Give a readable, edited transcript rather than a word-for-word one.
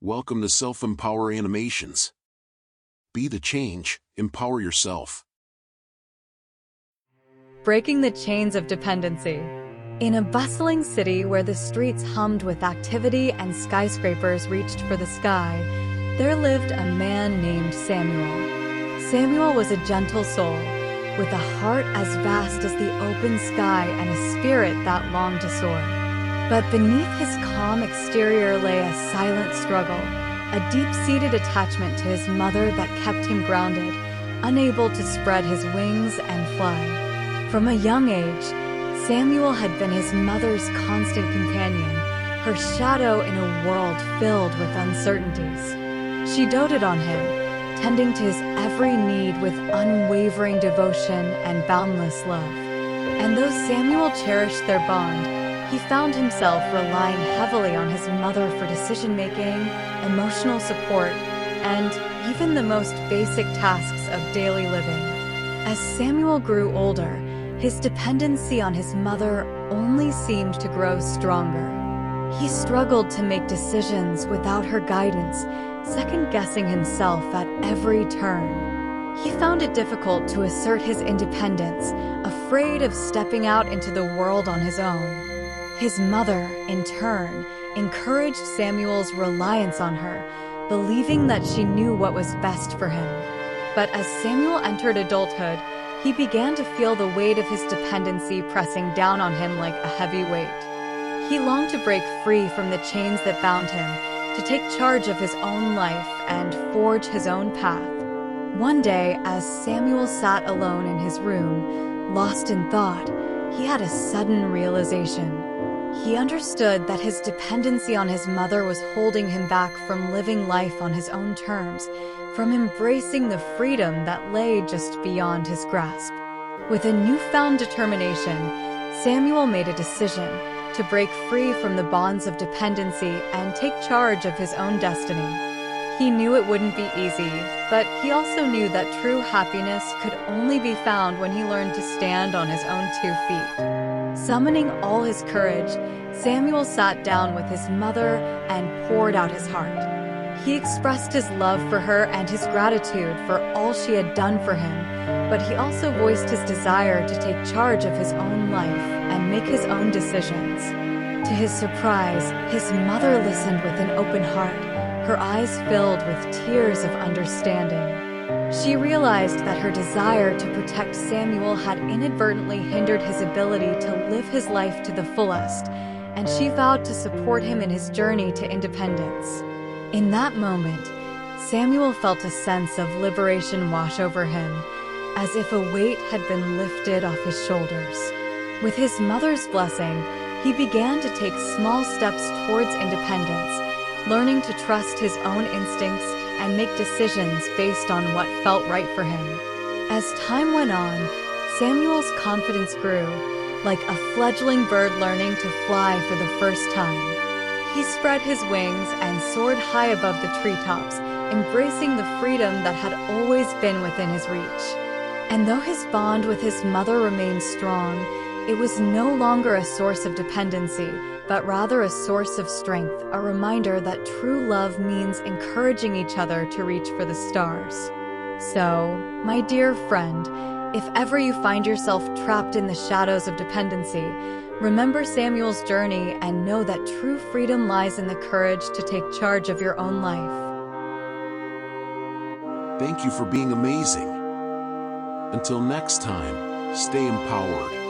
Welcome to SelfEmpower Animations. Be the change, empower yourself. Breaking the chains of dependency. In a bustling city where the streets hummed with activity and skyscrapers reached for the sky, there lived a man named Samuel. Samuel was a gentle soul, with a heart as vast as the open sky and a spirit that longed to soar. But beneath his calm exterior lay a silent struggle, a deep-seated attachment to his mother that kept him grounded, unable to spread his wings and fly. From a young age, Samuel had been his mother's constant companion, her shadow in a world filled with uncertainties. She doted on him, tending to his every need with unwavering devotion and boundless love. And though Samuel cherished their bond, he found himself relying heavily on his mother for decision-making, emotional support, and even the most basic tasks of daily living. As Samuel grew older, his dependency on his mother only seemed to grow stronger. He struggled to make decisions without her guidance, second-guessing himself at every turn. He found it difficult to assert his independence, afraid of stepping out into the world on his own. His mother, in turn, encouraged Samuel's reliance on her, believing that she knew what was best for him. But as Samuel entered adulthood, he began to feel the weight of his dependency pressing down on him like a heavy weight. He longed to break free from the chains that bound him, to take charge of his own life and forge his own path. One day, as Samuel sat alone in his room, lost in thought, he had a sudden realization. He understood that his dependency on his mother was holding him back from living life on his own terms, from embracing the freedom that lay just beyond his grasp. With a newfound determination, Samuel made a decision to break free from the bonds of dependency and take charge of his own destiny. He knew it wouldn't be easy, but he also knew that true happiness could only be found when he learned to stand on his own 2 feet. Summoning all his courage, Samuel sat down with his mother and poured out his heart. He expressed his love for her and his gratitude for all she had done for him, but he also voiced his desire to take charge of his own life and make his own decisions. To his surprise, his mother listened with an open heart, her eyes filled with tears of understanding. She realized that her desire to protect Samuel had inadvertently hindered his ability to live his life to the fullest, and she vowed to support him in his journey to independence. In that moment, Samuel felt a sense of liberation wash over him, as if a weight had been lifted off his shoulders. With his mother's blessing, he began to take small steps towards independence, learning to trust his own instincts and make decisions based on what felt right for him. As time went on, Samuel's confidence grew, like a fledgling bird learning to fly for the first time. He spread his wings and soared high above the treetops, embracing the freedom that had always been within his reach. And though his bond with his mother remained strong, it was no longer a source of dependency, but rather a source of strength, a reminder that true love means encouraging each other to reach for the stars. So, my dear friend, if ever you find yourself trapped in the shadows of dependency, remember Samuel's journey and know that true freedom lies in the courage to take charge of your own life. Thank you for being amazing. Until next time, stay empowered.